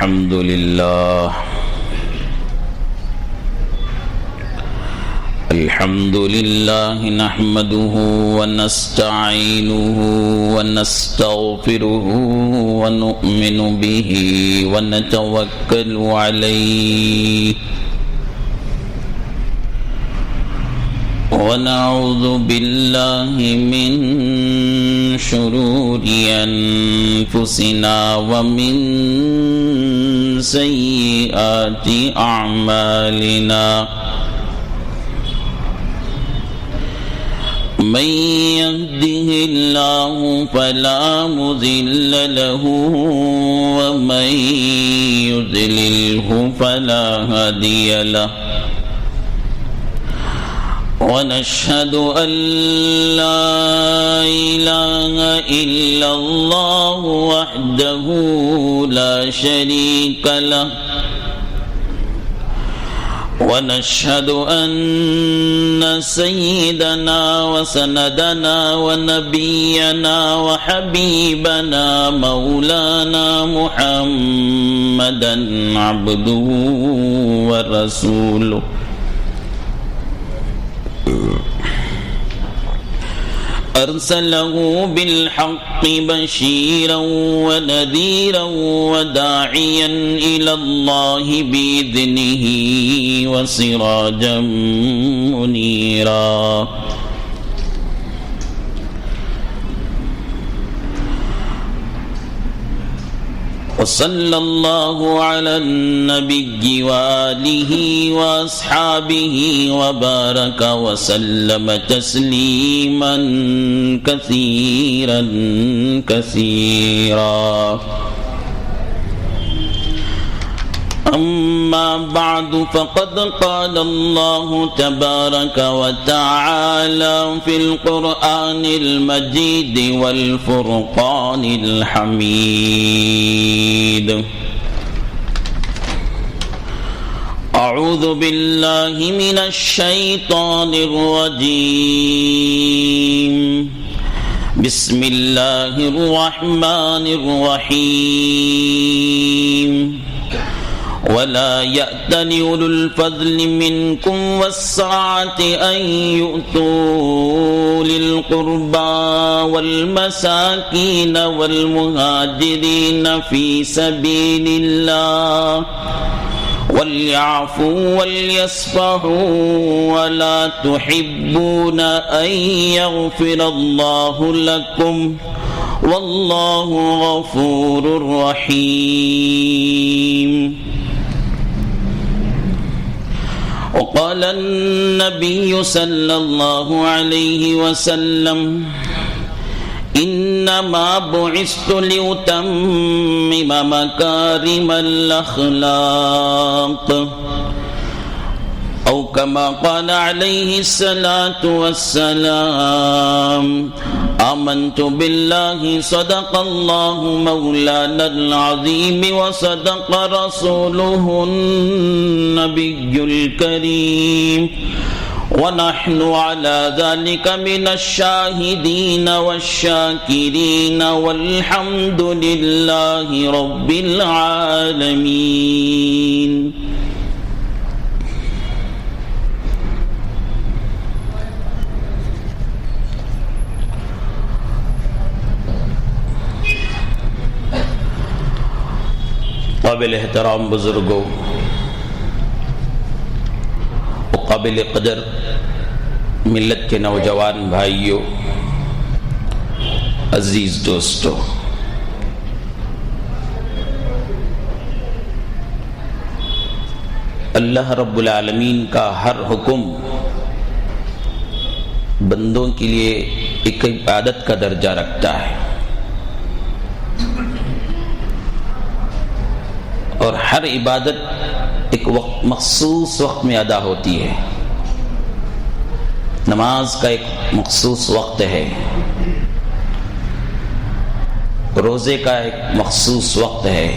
الحمد لله نحمده ونستعينه ونستغفره ونؤمن به ونتوكل عليه ونعوذ بالله من شرور أنفسنا ومن سيئات أعمالنا من يهده الله فلا مضل له ومن يضلله فلا هادي له ونشهد أن لا إله إلا الله وحده لا شريك له ونشهد أن سيدنا وسندنا ونبينا وحبيبنا مولانا محمدا عبده ورسوله أرسله بالحق بشيرا ونذيرا وداعيا إلى الله بإذنه وسراجا منيرا وصلى الله على النبي وآله وأصحابه وبارك وسلم تسليما كثيرا كثيرا أما بعد فقد قال الله تبارك وتعالى في القرآن المجيد والفرقان الحميد أعوذ بالله من الشيطان الرجيم بسم الله الرحمن الرحيم ولا يأتل أولو الفضل منكم والسعة أن يؤتوا للقربى والمساكين والمهاجرين في سبيل الله وليعفوا وليصفحوا ولا تحبون أن يغفر الله لكم والله غفور رحيم وقال النبي صلى الله عليه وسلم إنما بعثت لأتمم مكارم الأخلاق أو كما قال عليه الصلاة والسلام آمنت بالله صدق الله مولانا العظيم وصدق رسوله النبي الكريم ونحن على ذلك من الشاهدين والشاكرين والحمد لله رب العالمين قابل احترام بزرگوں، قابل قدر ملت کے نوجوان بھائیوں، عزیز دوستوں، اللہ رب العالمین کا ہر حکم بندوں کے لیے ایک عبادت کا درجہ رکھتا ہے، اور ہر عبادت ایک مخصوص وقت میں ادا ہوتی ہے۔ نماز کا ایک مخصوص وقت ہے، روزے کا ایک مخصوص وقت ہے،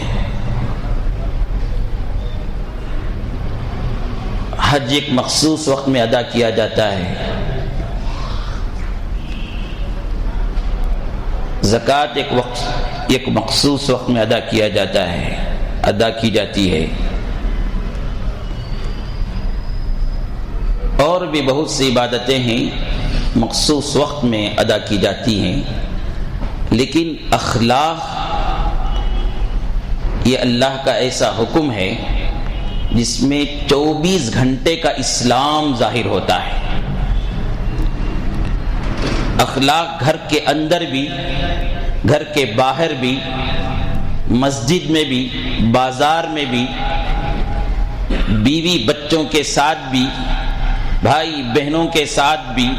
حج ایک مخصوص وقت میں ادا کیا جاتا ہے، زکوٰۃ ایک مخصوص وقت میں ادا کیا جاتا ہے، ادا کی جاتی ہے، اور بھی بہت سی عبادتیں ہیں مخصوص وقت میں ادا کی جاتی ہیں، لیکن اخلاق یہ اللہ کا ایسا حکم ہے جس میں 24 گھنٹے کا اسلام ظاہر ہوتا ہے۔ اخلاق گھر کے اندر بھی، گھر کے باہر بھی، مسجد میں بھی، بازار میں بھی، بیوی بچوں کے ساتھ بھی، بھائی بہنوں کے ساتھ بھی،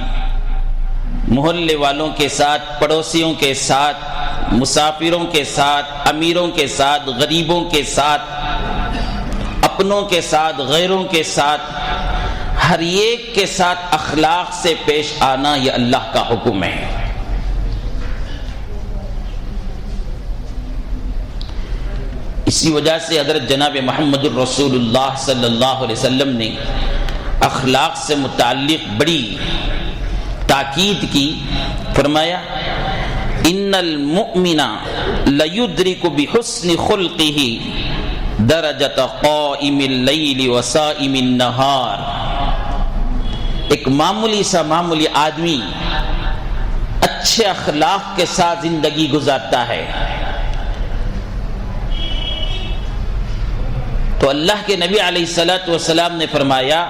محلے والوں کے ساتھ، پڑوسیوں کے ساتھ، مسافروں کے ساتھ، امیروں کے ساتھ، غریبوں کے ساتھ، اپنوں کے ساتھ، غیروں کے ساتھ، ہر ایک کے ساتھ اخلاق سے پیش آنا یہ اللہ کا حکم ہے۔ اسی وجہ سے حضرت جناب محمد الرسول اللہ صلی اللہ علیہ وسلم نے اخلاق سے متعلق بڑی تاکید کی، فرمایا ان المؤمن لیدرک بحسن خلقہ درجۃ قائم اللیل وصائم النہار۔ ایک معمولی سا معمولی آدمی اچھے اخلاق کے ساتھ زندگی گزارتا ہے تو اللہ کے نبی علیہ الصلوۃ والسلام نے فرمایا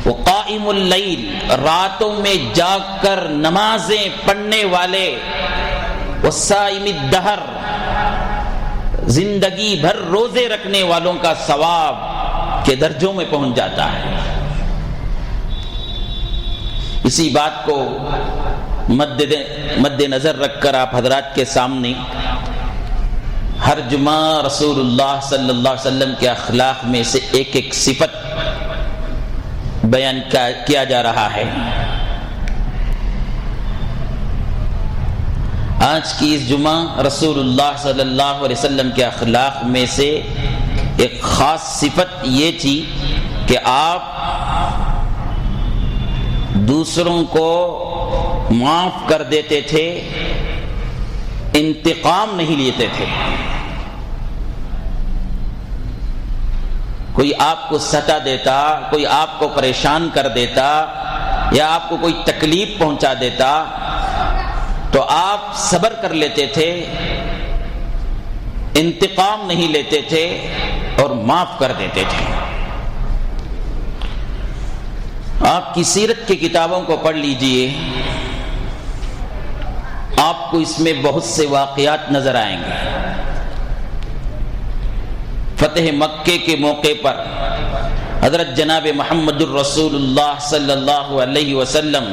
وہ قائم اللیل، راتوں میں جاگ کر نمازیں پڑھنے والے، وصائم الدہر، زندگی بھر روزے رکھنے والوں کا ثواب کے درجوں میں پہنچ جاتا ہے۔ اسی بات کو مد نظر رکھ کر آپ حضرات کے سامنے ہر جمعہ رسول اللہ صلی اللہ علیہ وسلم کے اخلاق میں سے ایک ایک صفت بیان کیا جا رہا ہے۔ آج کی اس جمعہ رسول اللہ صلی اللہ علیہ وسلم کے اخلاق میں سے ایک خاص صفت یہ تھی کہ آپ دوسروں کو معاف کر دیتے تھے، انتقام نہیں لیتے تھے۔ کوئی آپ کو ستا دیتا، کوئی آپ کو پریشان کر دیتا یا آپ کو کوئی تکلیف پہنچا دیتا تو آپ صبر کر لیتے تھے، انتقام نہیں لیتے تھے اور معاف کر دیتے تھے۔ آپ کی سیرت کی کتابوں کو پڑھ لیجئے، آپ کو اس میں بہت سے واقعات نظر آئیں گے۔ فتح مکے کے موقع پر حضرت جناب محمد الرسول اللہ صلی اللہ علیہ وسلم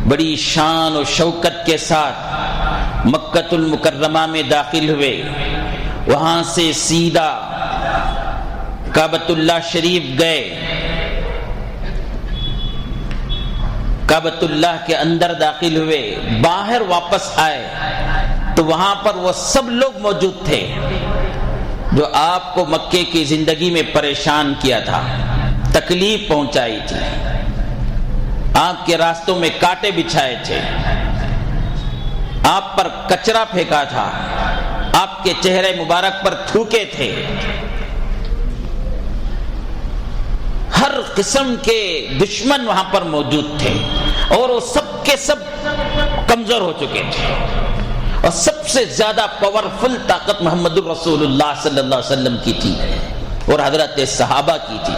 بڑی شان و شوکت کے ساتھ مکۃ المکرمہ میں داخل ہوئے، وہاں سے سیدھا کعبۃ اللہ شریف گئے، کعبۃ اللہ کے اندر داخل ہوئے، باہر واپس آئے تو وہاں پر وہ سب لوگ موجود تھے جو آپ کو مکے کی زندگی میں پریشان کیا تھا، تکلیف پہنچائی تھی، آپ کے راستوں میں کانٹے بچھائے تھے، آپ پر کچرا پھینکا تھا، آپ کے چہرے مبارک پر تھوکے تھے، ہر قسم کے دشمن وہاں پر موجود تھے اور وہ سب کے سب کمزور ہو چکے تھے، اور سب سے زیادہ پاورفل طاقت محمد الرسول اللہ صلی اللہ علیہ وسلم کی تھی اور حضرت صحابہ کی تھی۔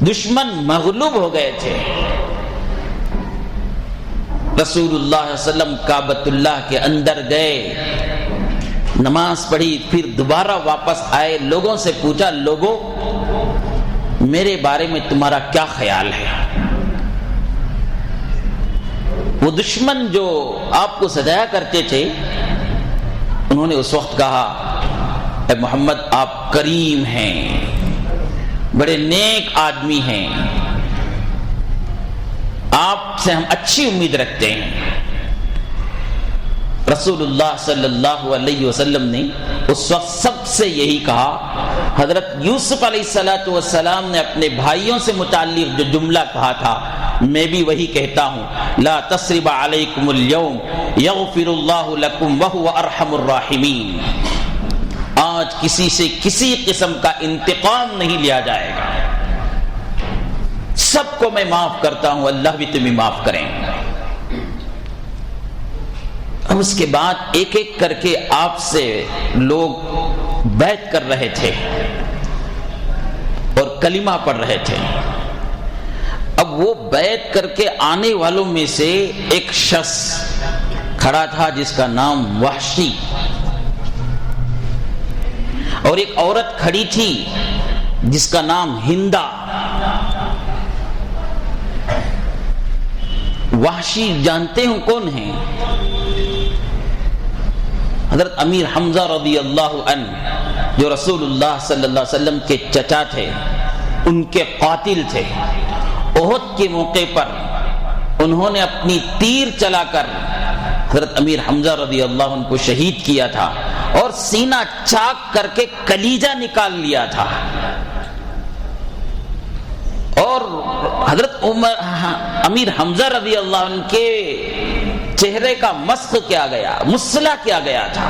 دشمن مغلوب ہو گئے تھے۔ رسول اللہ صلی اللہ علیہ وسلم کعبۃ اللہ کے اندر گئے، نماز پڑھی، پھر دوبارہ واپس آئے، لوگوں سے پوچھا، لوگوں میرے بارے میں تمہارا کیا خیال ہے؟ وہ دشمن جو آپ کو ستایا کرتے تھے انہوں نے اس وقت کہا، اے محمد آپ کریم ہیں، بڑے نیک آدمی ہیں، آپ سے ہم اچھی امید رکھتے ہیں۔ رسول اللہ صلی اللہ علیہ وسلم نے اس وقت سب سے یہی کہا. حضرت یوسف علیہ السلام نے اپنے بھائیوں سے متعلق جو جملہ کہا تھا میں بھی وہی کہتا ہوں. لا تثرب علیکم اليوم یغفر اللہ لکم وہو ارحم الراحمین. آج کسی سے کسی قسم کا انتقام نہیں لیا جائے گا. سب کو میں معاف کرتا ہوں, اللہ بھی تمہیں معاف کریں. اب اس کے بعد ایک ایک کر کے آپ سے لوگ بیعت کر رہے تھے اور کلمہ پڑھ رہے تھے. اب وہ بیعت کر کے آنے والوں میں سے ایک شخص کھڑا تھا جس کا نام وحشی, اور ایک عورت کھڑی تھی جس کا نام ہندا. وحشی جانتے ہوں کون ہیں؟ حضرت امیر حمزہ رضی اللہ عنہ جو رسول اللہ صلی اللہ علیہ وسلم کے چچا تھے, ان کے قاتل تھے. احد کے موقع پر انہوں نے اپنی تیر چلا کر حضرت امیر حمزہ رضی اللہ عنہ کو شہید کیا تھا اور سینہ چاک کر کے کلیجہ نکال لیا تھا. اور حضرت امیر حمزہ رضی اللہ عنہ کے چہرے کا مسخ کیا گیا, مسلح کیا گیا تھا.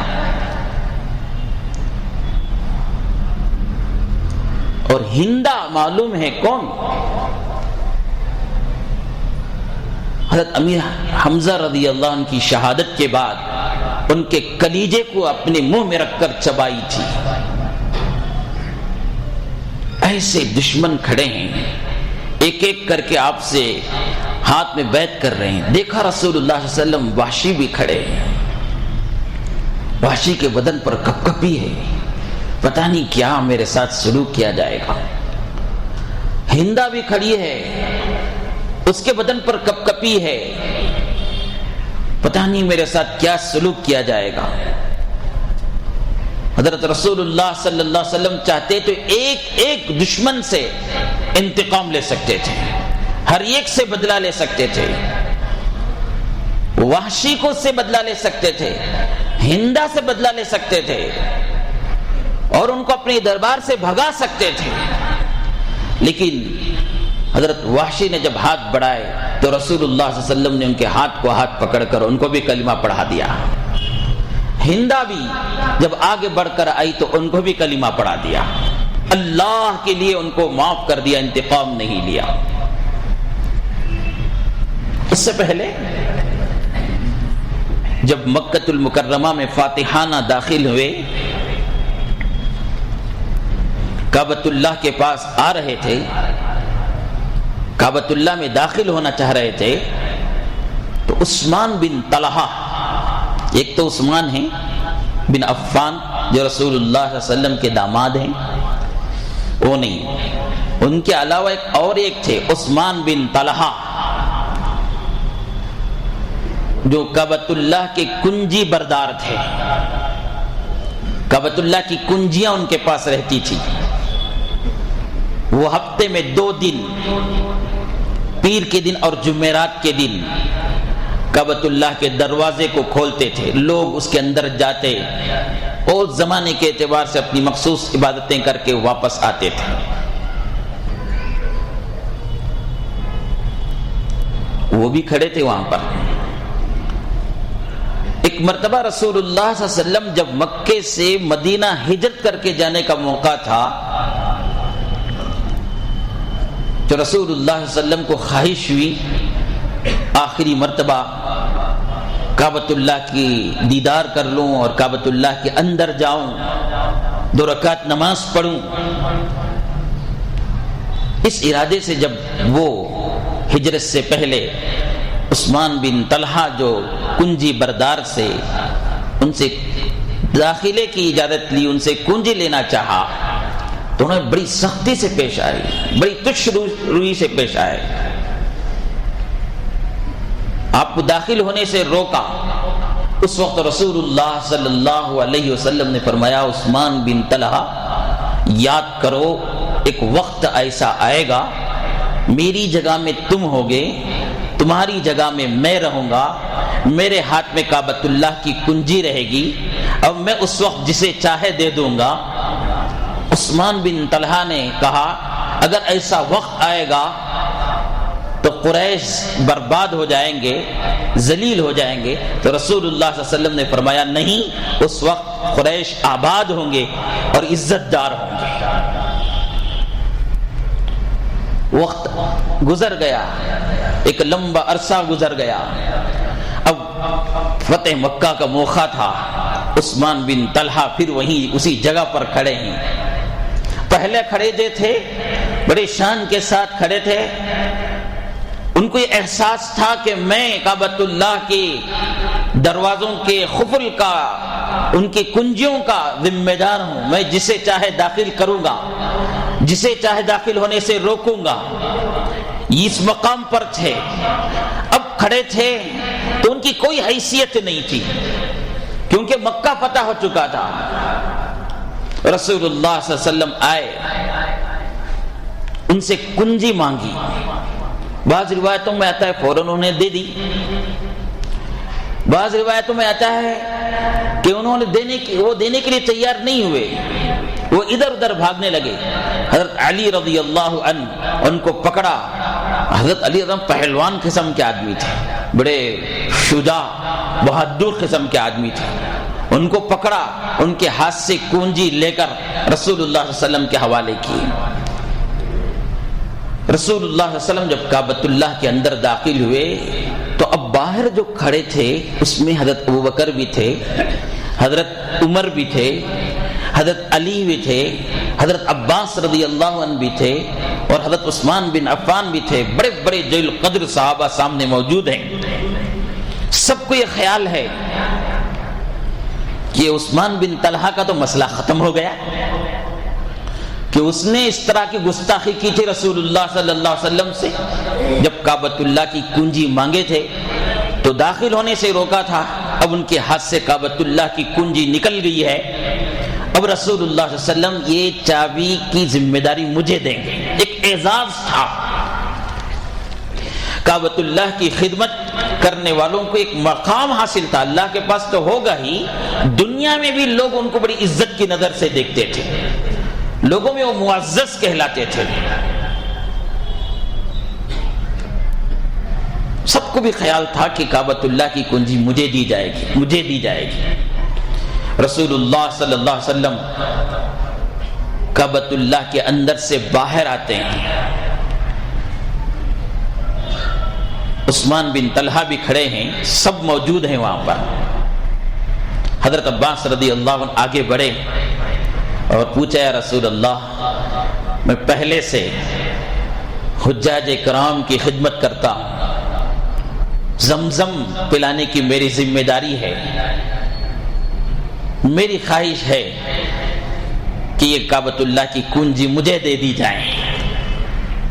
اور ہندا معلوم ہے کون؟ حضرت امیر حمزہ رضی اللہ عنہ کی شہادت کے بعد ان کے کلیجے کو اپنے منہ میں رکھ کر چبائی تھی. ایسے دشمن کھڑے ہیں, ایک ایک کر کے آپ سے ہاتھ میں بیعت کر رہے ہیں. دیکھا رسول اللہ صلی اللہ علیہ وسلم, وحشی بھی کھڑے ہیں. وحشی کے بدن پر کپ کپی ہے, پتہ نہیں کیا میرے ساتھ سلوک کیا جائے گا. ہندا بھی کھڑی ہے, اس کے بدن پر کپ کپی ہے, پتہ نہیں میرے ساتھ کیا سلوک کیا جائے گا. حضرت رسول اللہ صلی اللہ علیہ وسلم چاہتے تو ایک ایک دشمن سے انتقام لے سکتے تھے, ہر ایک سے بدلہ لے سکتے تھے. وحشی کو سے بدلہ لے سکتے تھے, ہندا سے بدلہ لے سکتے تھے, اور ان کو اپنے دربار سے بھگا سکتے تھے. لیکن حضرت وحشی نے جب ہاتھ بڑھائے تو رسول اللہ صلی اللہ علیہ وسلم نے ان کے ہاتھ کو ہاتھ پکڑ کر ان کو بھی کلمہ پڑھا دیا. ہندا بھی جب آگے بڑھ کر آئی تو ان کو بھی کلمہ پڑھا دیا. اللہ کے لیے ان کو معاف کر دیا, انتقام نہیں لیا. اس سے پہلے جب مکۃ المکرمہ میں فاتحانہ داخل ہوئے, کعبۃ اللہ کے پاس آ رہے تھے, کعبۃ اللہ میں داخل ہونا چاہ رہے تھے, تو عثمان بن طلحہ, ایک تو عثمان ہیں بن عفان جو رسول اللہ صلی اللہ علیہ وسلم کے داماد ہیں, وہ نہیں, ان کے علاوہ ایک تھے عثمان بن طلحہ جو کعبۃ اللہ کے کنجی بردار تھے. کعبۃ اللہ کی کنجیاں ان کے پاس رہتی تھی. وہ ہفتے میں 2 دن, پیر کے دن اور جمعرات کے دن کعبۃ اللہ کے دروازے کو کھولتے تھے. لوگ اس کے اندر جاتے اور زمانے کے اعتبار سے اپنی مخصوص عبادتیں کر کے واپس آتے تھے. وہ بھی کھڑے تھے وہاں پر. ایک مرتبہ رسول اللہ صلی اللہ علیہ وسلم جب مکے سے مدینہ ہجرت کر کے جانے کا موقع تھا تو رسول اللہ صلی اللہ علیہ وسلم کو خواہش ہوئی آخری مرتبہ کعبۃ اللہ کی دیدار کر لوں اور کعبۃ اللہ کے اندر جاؤں, 2 رکعت نماز پڑھوں. اس ارادے سے جب وہ ہجرت سے پہلے عثمان بن طلحہ جو کنجی بردار سے ان سے داخلے کی اجازت لی, ان سے کنجی لینا چاہا, تو انہیں بڑی سختی سے پیش آئی, بڑی تش روی سے پیش آئے. آپ کو داخل ہونے سے روکا. اس وقت رسول اللہ صلی اللہ علیہ وسلم نے فرمایا, عثمان بن طلحہ یاد کرو ایک وقت ایسا آئے گا میری جگہ میں تم ہوگے تمہاری جگہ میں میں رہوں گا، میرے ہاتھ میں کعبۃ اللہ کی کنجی رہے گی اور میں اس وقت جسے چاہے دے دوں گا۔ عثمان بن طلحہ نے کہا اگر ایسا وقت آئے گا تو قریش برباد ہو جائیں گے، ذلیل ہو جائیں گے۔ تو رسول اللہ صلی اللہ علیہ وسلم نے فرمایا نہیں، اس وقت قریش آباد ہوں گے اور عزت دار ہوں گے۔ وقت گزر گیا، ایک لمبا عرصہ گزر گیا، اب فتح مکہ کا موقع تھا۔ عثمان بن طلحہ پھر وہیں اسی جگہ پر کھڑے ہیں۔ پہلے کھڑے جو تھے بڑے شان کے ساتھ کھڑے تھے، ان کو یہ احساس تھا کہ میں کعبۃ اللہ کے دروازوں کے قفل کا، ان کی کنجیوں کا ذمہ دار ہوں، میں جسے چاہے داخل کروں گا، جسے چاہے داخل ہونے سے روکوں گا۔ اس مقام پر تھے، اب کھڑے تھے تو ان کی کوئی حیثیت نہیں تھی کیونکہ مکہ فتح ہو چکا تھا۔ رسول اللہ صلی اللہ علیہ وسلم آئے، ان سے کنجی مانگی، بعض روایتوں میں آتا ہے فوراً انہیں دے دی، بعض روایتوں میں آتا ہے کہ انہوں نے دینے کے لیے تیار نہیں ہوئے، وہ ادھر ادھر بھاگنے لگے۔ حضرت علی رضی اللہ عنہ ان کو پکڑا۔ حضرت علی رضی اللہ پہلوان قسم کے آدمی تھے، بڑے شجاع بہادر قسم کے آدمی تھے، ان کو پکڑا، ان کے ہاتھ سے کنجی لے کر رسول اللہ صلی اللہ علیہ وسلم کے حوالے کی۔ رسول اللہ صلی اللہ علیہ وسلم جب کعبۃ اللہ کے اندر داخل ہوئے تو اب باہر جو کھڑے تھے اس میں حضرت ابوبکر بھی تھے، حضرت عمر بھی تھے، حضرت علی بھی تھے، حضرت عباس رضی اللہ عنہ بھی تھے اور حضرت عثمان بن عفان بھی تھے۔ بڑے بڑے جلیل القدر صحابہ سامنے موجود ہیں۔ سب کو یہ خیال ہے کہ عثمان بن طلحہ کا تو مسئلہ ختم ہو گیا کہ اس نے اس طرح کی گستاخی کی تھی رسول اللہ صلی اللہ علیہ وسلم سے، جب کعبۃ اللہ کی کنجی مانگے تھے تو داخل ہونے سے روکا تھا، اب ان کے ہاتھ سے کعبۃ اللہ کی کنجی نکل گئی ہے، اب رسول اللہ صلی اللہ علیہ وسلم یہ چابی کی ذمہ داری مجھے دیں گے۔ ایک اعزاز تھا، کعبۃ اللہ کی خدمت کرنے والوں کو ایک مقام حاصل تھا، اللہ کے پاس تو ہوگا ہی، دنیا میں بھی لوگ ان کو بڑی عزت کی نظر سے دیکھتے تھے، لوگوں میں وہ معزز کہلاتے تھے۔ سب کو بھی خیال تھا کہ کعبۃ اللہ کی کنجی مجھے دی جائے گی۔ رسول اللہ صلی اللہ علیہ وسلم کعبۃ اللہ کے اندر سے باہر آتے ہیں، عثمان بن طلحہ بھی کھڑے ہیں، سب موجود ہیں وہاں پر۔ حضرت عباس رضی اللہ عنہ آگے بڑھے اور پوچھا یا رسول اللہ، میں پہلے سے حجاج کرام کی خدمت کرتا ہوں، زمزم پلانے کی میری ذمہ داری ہے، میری خواہش ہے کہ یہ کعبۃ اللہ کی کنجی مجھے دے دی جائے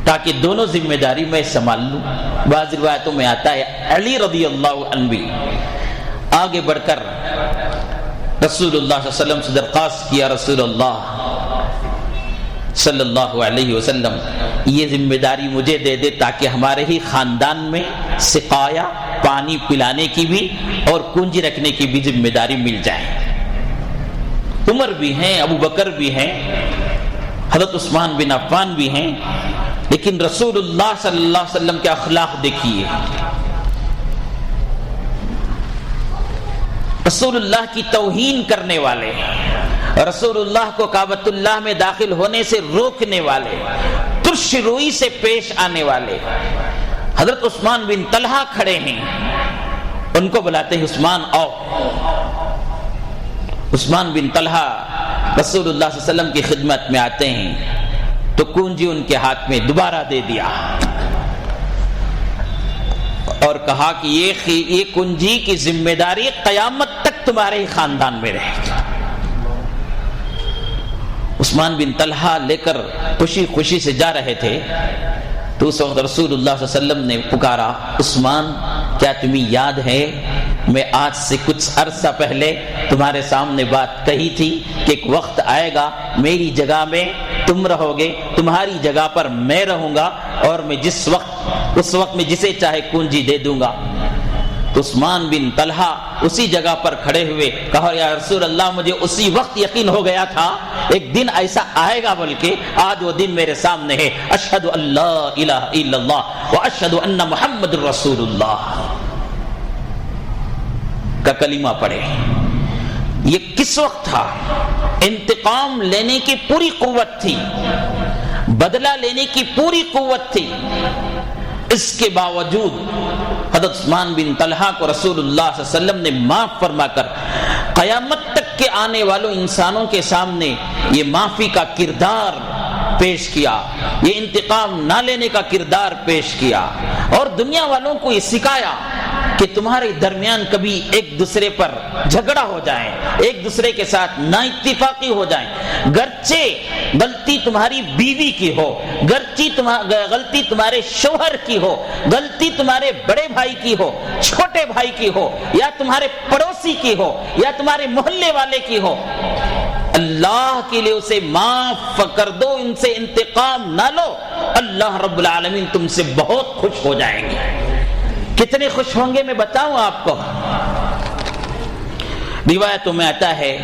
تاکہ دونوں ذمہ داری میں سنبھال لوں۔ بعض روایتوں میں آتا ہے علی رضی اللہ عنہ بھی آگے بڑھ کر رسول اللہ صلی اللہ علیہ وسلم سے درخواست کیا، رسول اللہ صلی اللہ علیہ وسلم یہ ذمہ داری مجھے دے دے تاکہ ہمارے ہی خاندان میں سقایا، پانی پلانے کی بھی اور کنجی رکھنے کی بھی ذمہ داری مل جائے۔ عمر بھی ہیں، ابو بکر بھی ہیں، حضرت عثمان بن عفان بھی ہیں، لیکن رسول اللہ صلی اللہ علیہ وسلم کے اخلاق دیکھیے، رسول اللہ کی توہین کرنے والے، رسول اللہ کو کعبۃ اللہ میں داخل ہونے سے روکنے والے، ترش روئی سے پیش آنے والے۔ حضرت عثمان بن طلحہ کھڑے ہیں، ان کو بلاتے ہیں عثمان آؤ۔ عثمان بن طلحہ رسول اللہ صلی اللہ علیہ وسلم کی خدمت میں آتے ہیں تو کنجی ان کے ہاتھ میں دوبارہ دے دیا اور کہا کہ یہ کنجی کی ذمہ داری قیامت تک تمہارے ہی خاندان میں رہے گی۔ عثمان بن طلحہ لے کر خوشی خوشی سے جا رہے تھے تو اس وقت رسول اللہ صلی اللہ علیہ وسلم نے پکارا، عثمان کیا تمہیں یاد ہے میں آج سے کچھ عرصہ پہلے تمہارے سامنے بات کہی تھی کہ ایک وقت آئے گا میری جگہ میں تم رہو گے، تمہاری جگہ پر میں رہوں گا، اور میں اس وقت میں جسے چاہے کنجی دے دوں گا۔ تو عثمان بن طلحہ اسی جگہ پر کھڑے ہوئے کہا یا رسول اللہ مجھے اسی وقت یقین ہو گیا تھا ایک دن ایسا آئے گا، بلکہ آج وہ دن میرے سامنے ہے۔ اشہد ان لا الہ الا اللہ واشہد ان محمد رسول اللہ کا کلمہ پڑھے۔ یہ کس وقت تھا؟ انتقام لینے کی پوری قوت تھی، بدلہ لینے کی پوری قوت تھی، اس کے باوجود حضرت عثمان بن طلحہ کو رسول اللہ صلی اللہ علیہ وسلم نے معاف فرما کر قیامت تک کے آنے والوں انسانوں کے سامنے یہ معافی کا کردار پیش کیا، یہ انتقام نہ لینے کا کردار پیش کیا، اور دنیا والوں کو یہ سکھایا کہ تمہارے درمیان کبھی ایک دوسرے پر جھگڑا ہو جائے، ایک دوسرے کے ساتھ نا اتفاقی ہو جائیں، گرچہ غلطی تمہاری بیوی کی ہو، غلطی تمہارے شوہر کی ہو، غلطی تمہارے بڑے بھائی کی ہو، چھوٹے بھائی کی ہو، یا تمہارے پڑوسی کی ہو، یا تمہارے محلے والے کی ہو، اللہ کے لیے اسے معاف کر دو، ان سے انتقام نہ لو، اللہ رب العالمین تم سے بہت خوش ہو جائیں گے۔ کتنے خوش ہوں گے میں بتاؤں آپ کو۔ روایتوں میں آتا ہے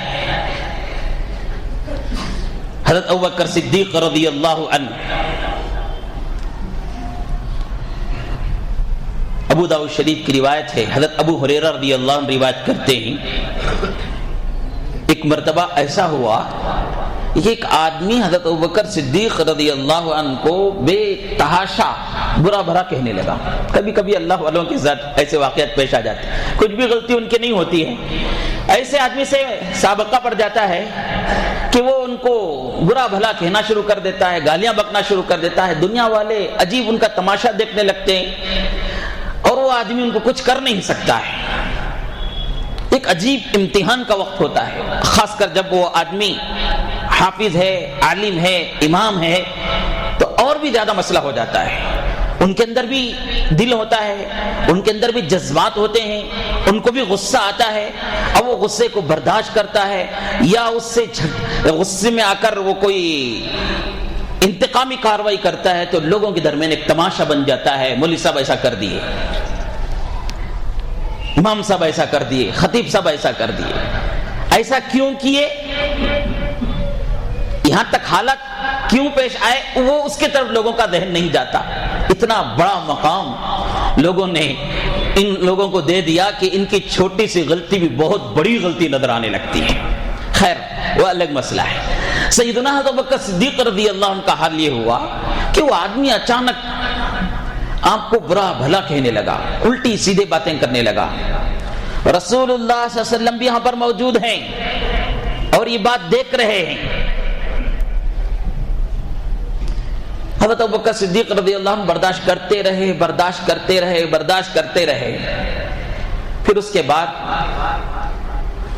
حضرت ابوبکر صدیق رضی اللہ عنہ، ابو داؤد شریف کی روایت ہے، حضرت ابو ہریرہ رضی اللہ عنہ روایت کرتے ہیں ایک مرتبہ ایسا ہوا کہ ایک آدمی حضرت ابوبکر صدیق رضی اللہ عنہ کو بے تحاشا برا بھلا کہنے لگا۔ کبھی کبھی اللہ والوں کے ساتھ ایسے واقعات پیش آ جاتے ہیں، کچھ بھی غلطی ان کی نہیں ہوتی ہے، ایسے آدمی سے سابقہ پڑ جاتا ہے کہ وہ ان کو برا بھلا کہنا شروع کر دیتا ہے، گالیاں بکنا شروع کر دیتا ہے، دنیا والے عجیب ان کا تماشا دیکھنے لگتے ہیں، اور وہ آدمی ان کو کچھ کر نہیں سکتا ہے۔ ایک عجیب امتحان کا وقت ہوتا ہے، خاص کر جب وہ آدمی حافظ ہے، عالم ہے، امام ہے، تو اور بھی زیادہ مسئلہ ہو جاتا ہے۔ ان کے اندر بھی دل ہوتا ہے، ان کے اندر بھی جذبات ہوتے ہیں، ان کو بھی غصہ آتا ہے، اب وہ غصے کو برداشت کرتا ہے، یا اس سے غصے میں آ کر وہ کوئی انتقامی کاروائی کرتا ہے، تو لوگوں کے درمیان ایک تماشا بن جاتا ہے، مولوی صاحب ایسا کر دیے، امام صاحب ایسا کر دیے، خطیب صاحب ایسا کر دیے، ایسا کیوں کیے، یہاں تک حالت کیوں پیش آئے، وہ اس کے طرف لوگوں کا ذہن نہیں جاتا۔ اتنا بڑا مقام لوگوں نے ان لوگوں کو دے دیا کہ ان کی چھوٹی سی غلطی بھی بہت بڑی غلطی نظر آنے لگتی ہے۔ خیر وہ الگ مسئلہ ہے۔ سیدنا حضرت ابوبکر صدیق رضی اللہ عنہ کا حال یہ ہوا کہ وہ آدمی اچانک آپ کو برا بھلا کہنے لگا، الٹی سیدھے باتیں کرنے لگا۔ رسول اللہ صلی اللہ علیہ وسلم بھی یہاں پر موجود ہیں اور یہ بات دیکھ رہے ہیں۔ حضرت ابوبکر صدیق رضی اللہ عنہ برداشت کرتے رہے۔ پھر اس کے بعد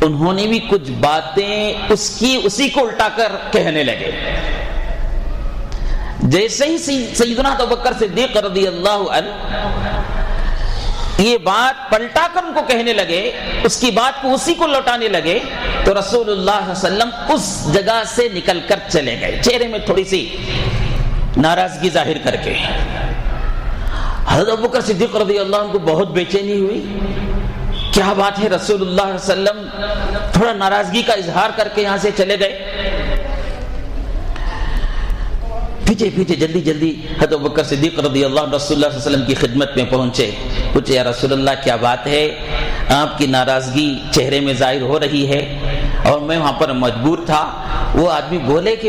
انہوں نے بھی کچھ باتیں اسی کو الٹا کر کہنے لگے۔ جیسے ہی سیدنا ابوبکر صدیق رضی اللہ عنہ یہ بات پلٹا کر ان کو کہنے لگے، اس کی بات کو اسی کو لوٹانے لگے، تو رسول اللہ صلی اللہ علیہ وسلم اس جگہ سے نکل کر چلے گئے، چہرے میں تھوڑی سی ناراضگی ظاہر کر کے۔ حضرت ابوبکر صدیق رضی اللہ عنہ کو بہت بے چینی ہوئی، کیا بات ہے، رسول اللہ صلی اللہ علیہ وسلم تھوڑا ناراضگی کا اظہار کر کے یہاں سے چلے گئے۔ پیچھے جلدی حضرت ابوبکر صدیق رضی اللہ عنہ رسول اللہ صلی اللہ علیہ وسلم کی خدمت میں پہنچے، پوچھے یا رسول اللہ کیا بات ہے، آپ کی ناراضگی چہرے میں ظاہر ہو رہی ہے، اور میں وہاں پر مجبور تھا، وہ آدمی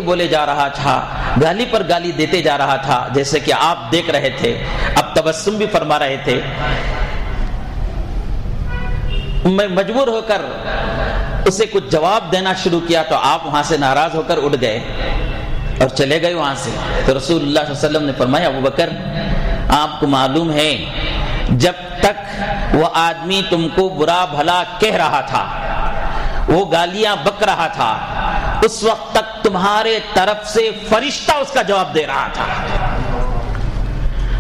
بولے جا رہا تھا، گالی پر گالی دیتے جا رہا تھا، جیسے کہ آپ دیکھ رہے تھے، اب تبسم بھی فرما رہے تھے، میں مجبور ہو کر اسے کچھ جواب دینا شروع کیا، تو آپ وہاں سے ناراض ہو کر اٹھ گئے اور چلے گئے وہاں سے۔ تو رسول اللہ صلی اللہ علیہ وسلم نے فرمایا ابوبکر آپ کو معلوم ہے جب تک وہ آدمی تم کو برا بھلا کہہ رہا تھا، وہ گالیاں بک رہا تھا، اس وقت تک تمہارے طرف سے فرشتہ اس کا جواب دے رہا تھا،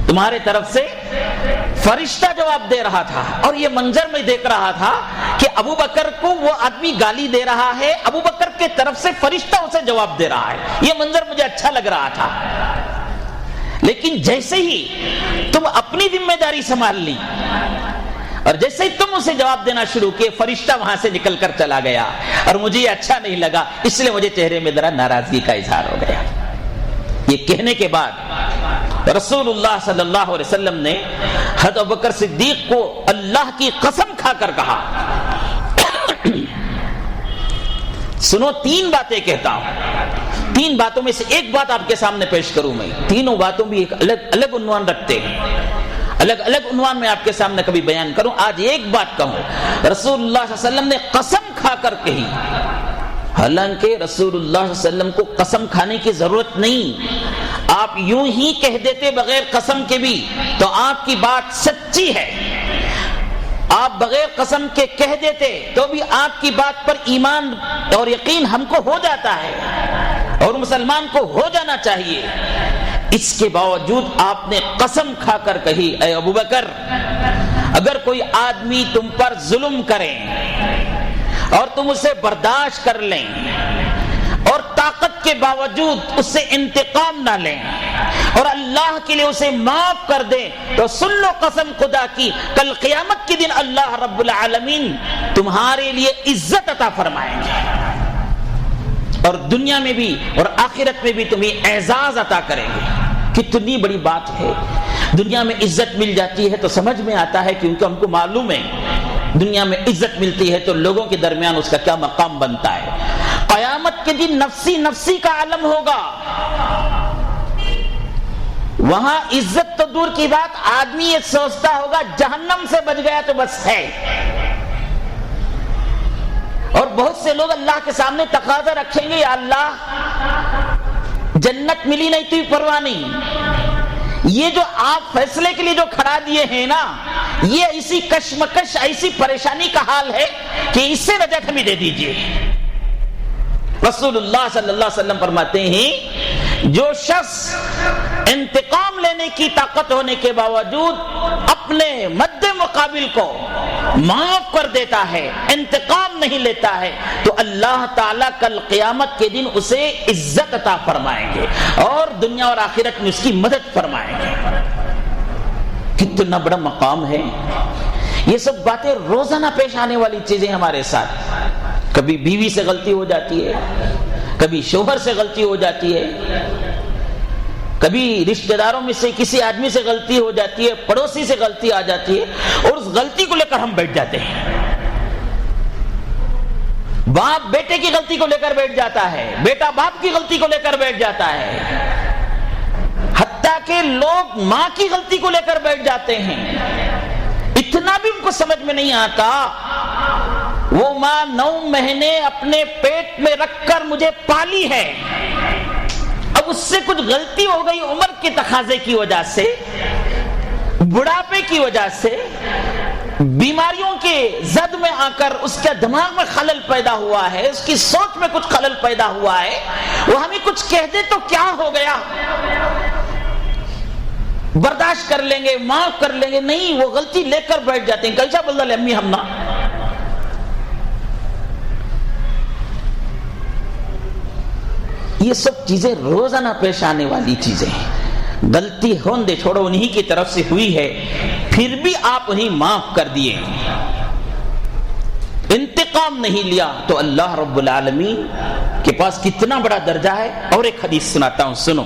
تمہارے طرف سے فرشتہ جواب دے رہا تھا، اور یہ منظر میں دیکھ رہا تھا کہ ابو بکر کو وہ آدمی گالی دے رہا ہے، ابو بکر کے طرف سے فرشتہ اسے جواب دے رہا ہے، یہ منظر مجھے اچھا لگ رہا تھا، لیکن جیسے ہی تم اپنی ذمہ داری سنبھال لی اور جیسے ہی تم اسے جواب دینا شروع کیے، فرشتہ وہاں سے نکل کر چلا گیا اور مجھے یہ اچھا نہیں لگا، اس لیے مجھے چہرے میں ذرا ناراضگی کا اظہار ہو گیا۔ یہ کہنے کے بعد رسول اللہ صلی اللہ علیہ وسلم نے حضرت ابوبکر صدیق کو اللہ کی قسم کھا کر کہا، سنو 3 باتیں کہتا ہوں، 3 باتوں میں سے ایک بات آپ کے سامنے پیش کروں میں، تینوں باتوں بھی ایک الگ عنوان رکھتے ہیں، الگ عنوان میں آپ کے سامنے کبھی بیان کروں، آج ایک بات کہوں۔ رسول اللہ صلی اللہ علیہ وسلم نے قسم کھا کر کہی، حالانکہ رسول اللہ صلی اللہ علیہ وسلم کو قسم کھانے کی ضرورت نہیں، آپ یوں ہی کہہ دیتے بغیر قسم کے بھی تو آپ کی بات سچی ہے، آپ بغیر قسم کے کہہ دیتے تو بھی آپ کی بات پر ایمان اور یقین ہم کو ہو جاتا ہے اور مسلمان کو ہو جانا چاہیے، اس کے باوجود آپ نے قسم کھا کر کہی، اے ابوبکر اگر کوئی آدمی تم پر ظلم کرے اور تم اسے برداشت کر لیں اور طاقت کے باوجود اس سے انتقام نہ لیں اور اللہ کے لیے اسے معاف کر دیں تو سن لو قسم خدا کی، کل قیامت کے دن اللہ رب العالمین تمہارے لیے عزت عطا فرمائیں گے اور دنیا میں بھی اور آخرت میں بھی تمہیں اعزاز عطا کریں گے۔ کتنی بڑی بات ہے، دنیا میں عزت مل جاتی ہے تو سمجھ میں آتا ہے، کیونکہ ہم کو معلوم ہے دنیا میں عزت ملتی ہے تو لوگوں کے درمیان اس کا کیا مقام بنتا ہے، قیامت کے دن نفسی نفسی کا عالم ہوگا، وہاں عزت تو دور کی بات، آدمی یہ سوچتا ہوگا جہنم سے بچ گیا تو بس ہے، اور بہت سے لوگ اللہ کے سامنے تقاضا رکھیں گے، یا اللہ جنت ملی نہیں تو پرواہ نہیں، یہ جو آپ فیصلے کے لیے جو کھڑا دیے ہیں نا، یہ ایسی کشمکش ایسی پریشانی کا حال ہے کہ اس سے نجات ہمیں دے دیجئے۔ رسول اللہ صلی اللہ علیہ وسلم فرماتے ہیں، جو شخص انتقام لینے کی طاقت ہونے کے باوجود اپنے مد مقابل کو معاف کر دیتا ہے، انتقام نہیں لیتا ہے، تو اللہ تعالیٰ کل قیامت کے دن اسے عزت عطا فرمائیں گے اور دنیا اور آخرت میں اس کی مدد فرمائیں گے۔ کتنا بڑا مقام ہے، یہ سب باتیں روزانہ پیش آنے والی چیزیں ہمارے ساتھ، کبھی بیوی سے غلطی ہو جاتی ہے، کبھی شوہر سے غلطی ہو جاتی ہے، کبھی رشتہ داروں میں سے کسی آدمی سے غلطی ہو جاتی ہے، پڑوسی سے غلطی آ جاتی ہے اور اس غلطی کو لے کر ہم بیٹھ جاتے ہیں، باپ بیٹے کی غلطی کو لے کر بیٹھ جاتا ہے، بیٹا باپ کی غلطی کو لے کر بیٹھ جاتا ہے، حتیٰ کہ لوگ ماں کی غلطی کو لے کر بیٹھ جاتے ہیں، اتنا بھی ان کو سمجھ میں نہیں آتا، وہ ماں 9 مہینے اپنے پیٹ میں رکھ کر مجھے پالی ہے، اب اس سے کچھ غلطی ہو گئی عمر کے تقاضے کی وجہ سے، بڑھاپے کی وجہ سے، بیماریوں کے زد میں آ کر اس کے دماغ میں خلل پیدا ہوا ہے، اس کی سوچ میں کچھ خلل پیدا ہوا ہے، وہ ہمیں کچھ کہہ دے تو کیا ہو گیا، برداشت کر لیں گے، معاف کر لیں گے، نہیں، وہ غلطی لے کر بیٹھ جاتے ہیں، کلچا بولتا لے امی ہم نا، یہ سب چیزیں روزانہ پیش آنے والی چیزیں ہیں، غلطی ہون دے چھوڑو، انہی کی طرف سے ہوئی ہے، پھر بھی آپ انہیں معاف کر دیے، انتقام نہیں لیا، تو اللہ رب العالمین کے پاس کتنا بڑا درجہ ہے۔ اور ایک حدیث سناتا ہوں، سنو،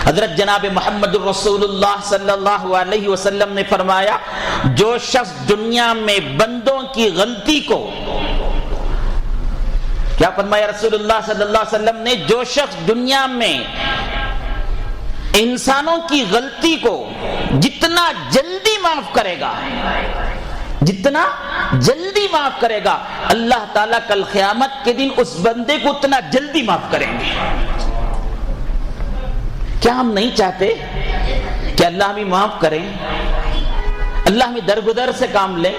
حضرت جناب محمد رسول اللہ صلی اللہ علیہ وسلم نے فرمایا، جو شخص دنیا میں بندوں کی غلطی کو، کیا فرمایا رسول اللہ صلی اللہ علیہ وسلم نے، جو شخص دنیا میں انسانوں کی غلطی کو جتنا جلدی معاف کرے گا، جتنا جلدی معاف کرے گا، اللہ تعالیٰ کل قیامت کے دن اس بندے کو اتنا جلدی معاف کریں گے۔ کیا ہم نہیں چاہتے کہ اللہ ہمیں معاف کریں، اللہ ہمیں درگزر سے کام لیں،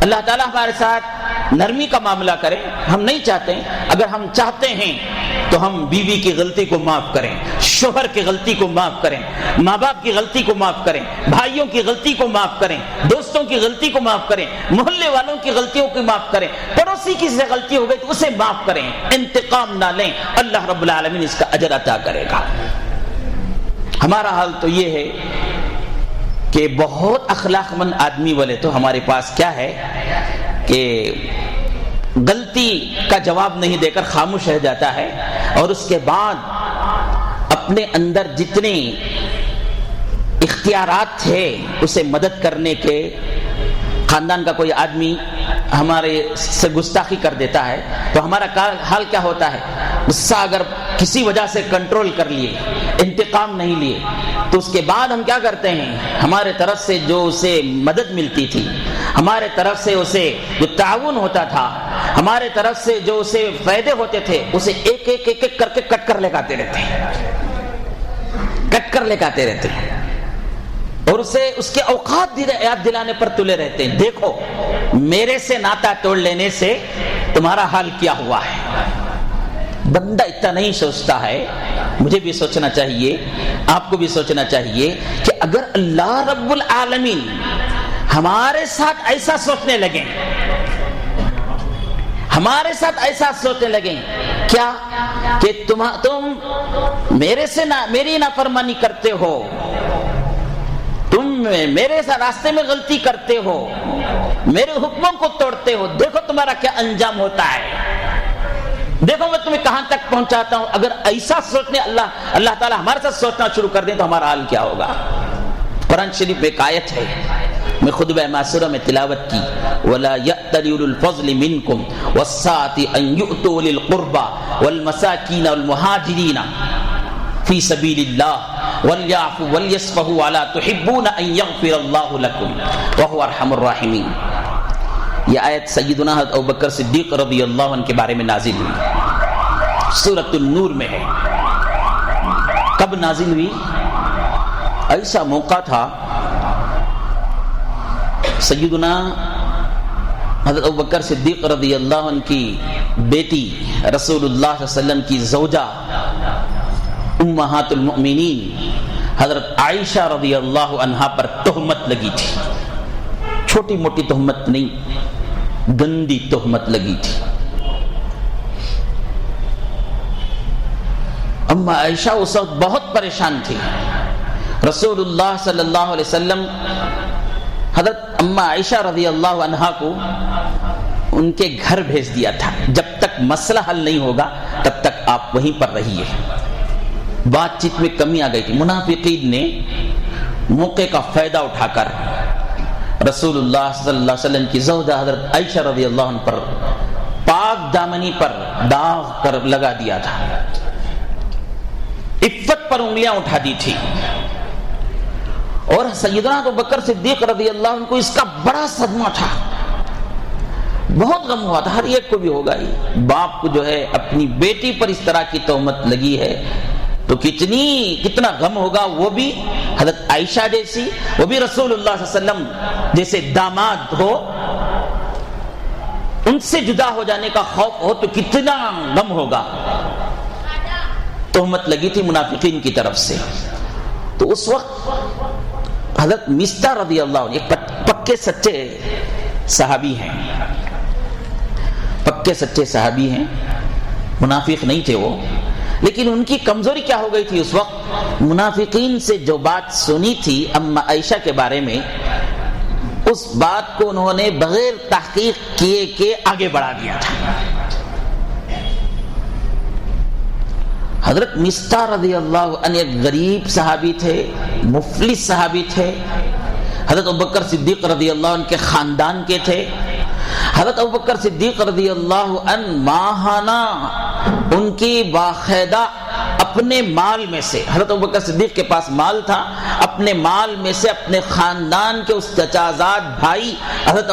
اللہ تعالیٰ ہمارے ساتھ نرمی کا معاملہ کرے؟ ہم نہیں چاہتے۔ اگر ہم چاہتے ہیں تو ہم بیوی کی غلطی کو معاف کریں، شوہر کی غلطی کو معاف کریں، ماں باپ کی غلطی کو معاف کریں، بھائیوں کی غلطی کو معاف کریں، دوستوں کی غلطی کو معاف کریں، محلے والوں کی غلطیوں کو معاف کریں، پڑوسی کی سے غلطی ہو گئی تو اسے معاف کریں، انتقام نہ لیں، اللہ رب العالمین اس کا اجر عطا کرے گا۔ ہمارا حال تو یہ ہے کہ بہت اخلاق مند آدمی والے تو ہمارے پاس کیا ہے کہ غلطی کا جواب نہیں دے کر خاموش رہ جاتا ہے، اور اس کے بعد اپنے اندر جتنے اختیارات تھے اسے مدد کرنے کے، خاندان کا کوئی آدمی ہمارے سے گستاخی کر دیتا ہے تو ہمارا حال کیا ہوتا ہے؟ غصہ اگر کسی وجہ سے کنٹرول کر لیے، انتقام نہیں لیے، تو اس کے بعد ہم کیا کرتے ہیں؟ ہمارے طرف سے جو اسے مدد ملتی تھی، ہمارے طرف سے اسے جو تعاون ہوتا تھا، ہمارے طرف سے جو اسے فائدے ہوتے تھے، اسے ایک ایک ایک ایک کر کے کٹ کر لے آتے رہتے ہیں، کٹ کر لے آتے رہتے ہیں، اور اسے اس کے اوقات یاد دلانے پر تلے رہتے ہیں۔ دیکھو میرے سے ناتا توڑ لینے سے تمہارا حال کیا ہوا ہے۔ بندہ اتنا نہیں سوچتا ہے، مجھے بھی سوچنا چاہیے، آپ کو بھی سوچنا چاہیے کہ اگر اللہ رب العالمین ہمارے ساتھ ایسا سوچنے لگیں، ہمارے ساتھ ایسا سوچنے لگیں کیا کہ تم میری نافرمانی کرتے ہو، تم میرے راستے میں غلطی کرتے ہو، میرے حکموں کو توڑتے ہو، دیکھو تمہارا کیا انجام ہوتا ہے، دیکھو میں تمہیں کہاں تک پہنچاتا ہوں۔ اگر ایسا سوچنے اللہ تعالیٰ ہمارے ساتھ سوچنا شروع کر دیں تو ہمارا حال کیا ہوگا؟ قرآن شریف میں ایک آیت ہے، میں خطبہ معصورہ میں تلاوت کی، وَلَا يَأْتَلِ أُولُو الْفَضْلِ مِنْكُمْ وَالسَّعَةِ أَنْ يُؤْتُوا أُولِي الْقُرْبَى وَالْمَسَاكِينَ وَالْمُهَاجِرِينَ فِي سَبِيلِ اللَّهِ وَلْيَعْفُوا وَلْيَصْفَحُوا أَلَا تُحِبُّونَ أَنْ يَغْفِرَ اللَّهُ لَكُمْ وَهُوَ أَرْحَمُ الرَّاحِمِينَ۔ یہ آیت سیدنا حضرت ابوبکر صدیق رضی اللہ عنہ کے بارے میں نازل ہوئی، سورۃ النور میں ہے۔ کب نازل ہوئی؟ ایسا موقع تھا، سیدنا حضرت ابوبکر صدیق رضی اللہ عنہ کی بیٹی رسول اللہ صلی اللہ علیہ وسلم کی زوجہ امہات المؤمنین حضرت عائشہ رضی اللہ عنہا پر تہمت لگی تھی، چھوٹی موٹی تہمت نہیں، گندی تہمت لگی تھی۔ اما عائشہ اس وقت بہت پریشان تھی۔ رسول اللہ صلی اللہ علیہ وسلم حضرت اما عائشہ رضی اللہ عنہا کو ان کے گھر بھیج دیا تھا، جب تک مسئلہ حل نہیں ہوگا تب تک آپ وہیں پر رہیے۔ بات چیت میں کمی آ گئی تھی، منافقین نے موقع کا فائدہ اٹھا کر رسول اللہ صلی اللہ علیہ وسلم کی زوجہ حضرت عائشہ رضی اللہ عنہ پر پاک دامنی پر داغ کر لگا دیا تھا، عفت پر انگلیاں اٹھا دی تھی، اور سیدنا ابوبکر صدیق رضی اللہ عنہ کو اس کا بڑا صدمہ تھا، بہت غم ہوا تھا، ہر ایک کو بھی ہوگا ہی۔ باپ کو جو ہے اپنی بیٹی پر اس طرح کی تہمت لگی ہے تو کتنا غم ہوگا، وہ بھی حضرت عائشہ جیسی، وہ بھی رسول اللہ صلی اللہ علیہ وسلم جیسے داماد ہو، ان سے جدا ہو جانے کا خوف ہو تو کتنا غم ہوگا۔ تہمت لگی تھی منافقین کی طرف سے، تو اس وقت حضرت مستہ رضی اللہ عنہ ایک پکے سچے صحابی ہیں، پکے سچے صحابی ہیں، منافق نہیں تھے وہ، لیکن ان کی کمزوری کیا ہو گئی تھی اس وقت؟ منافقین سے جو بات سنی تھی اما عائشہ کے بارے میں، اس بات کو انہوں نے بغیر تحقیق کیے کہ آگے بڑھا دیا تھا۔ حضرت مستہ رضی اللہ عنہ ایک غریب صحابی تھے، مفلس صحابی تھے، حضرت ابوبکر صدیق رضی اللہ عنہ کے خاندان کے تھے۔ حضرت ابوبکر صدیق رضی اللہ عنہ ماہانہ ان کی باقاعدہ اپنے مال میں سے، حضرت ابوبکر صدیق کے پاس مال تھا، اپنے مال میں سے اپنے خاندان کے اس چچازاد بھائی حضرت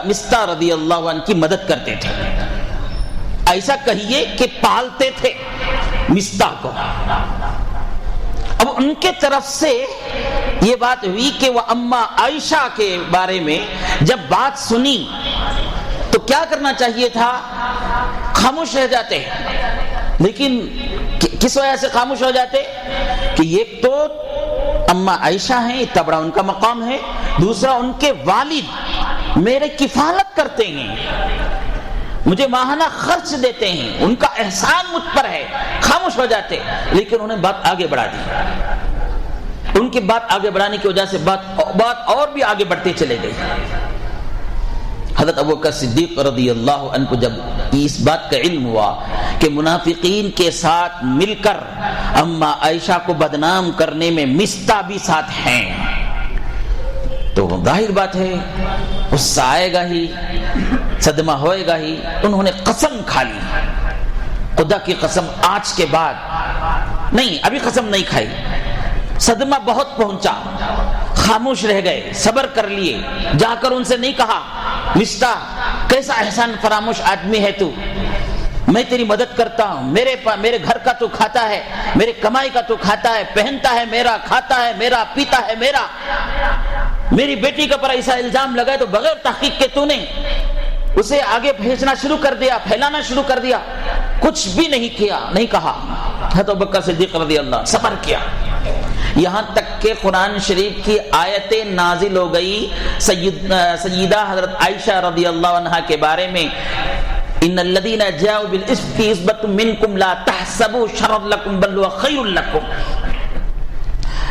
مستہ رضی اللہ عنہ کی مدد کرتے تھے، ایسا کہیے کہ پالتے تھے مستہ کو۔ اب ان کے طرف سے یہ بات ہوئی کہ وہ اما عائشہ کے بارے میں جب بات سنی تو کیا کرنا چاہیے تھا؟ خاموش رہ جاتے، لیکن کس وجہ سے خاموش ہو جاتے کہ ایک تو اما عائشہ ہیں، اتنا بڑا ان کا مقام ہے، دوسرا ان کے والد میرے کفالت کرتے ہیں، مجھے ماہانہ خرچ دیتے ہیں، ان کا احسان مجھ پر ہے، خاموش ہو جاتے. لیکن انہوں نے بات آگے بڑھا دی. ان کی بات آگے بڑھانے کی وجہ سے بات اور بھی آگے بڑھتے چلے گئی. حضرت ابوبکر صدیق رضی اللہ عنہ کو جب اس بات کا علم ہوا کہ منافقین کے ساتھ مل کر اما عائشہ کو بدنام کرنے میں مستہ بھی ساتھ ہیں، تو ظاہر بات ہے غصہ آئے گا ہی، صدمہ ہوئے گا ہی. انہوں نے قسم کھا لی، خدا کی قسم آج کے بعد نہیں، ابھی قسم نہیں کھائی. صدمہ بہت پہنچا، خاموش رہ گئے، صبر کر لیے. جا کر ان سے نہیں کہا مستہ کیسا احسان فراموش آدمی ہے تو، میں تیری مدد کرتا ہوں، میرے گھر کا تو کھاتا ہے، میرے کمائی کا تو کھاتا ہے، پہنتا ہے میرا، کھاتا ہے میرا، پیتا ہے میرا. میری بیٹی کے اوپر ایسا الزام لگائے تو بغیر تحقیق کے تو نے اسے آگے بھیجنا شروع کر دیا، پھیلانا شروع کر دیا. کچھ بھی نہیں کیا، نہیں کہا. حضرت ابوبکر صدیق رضی اللہ صبر کیا، یہاں تک کہ قرآن شریف کی آیتیں نازل ہو گئی سیدہ حضرت عائشہ رضی اللہ عنہا کے بارے میں. ان الذين جاءوا بالافك عصبة منكم لا تحسبوا شرا لكم بل هو خير لكم.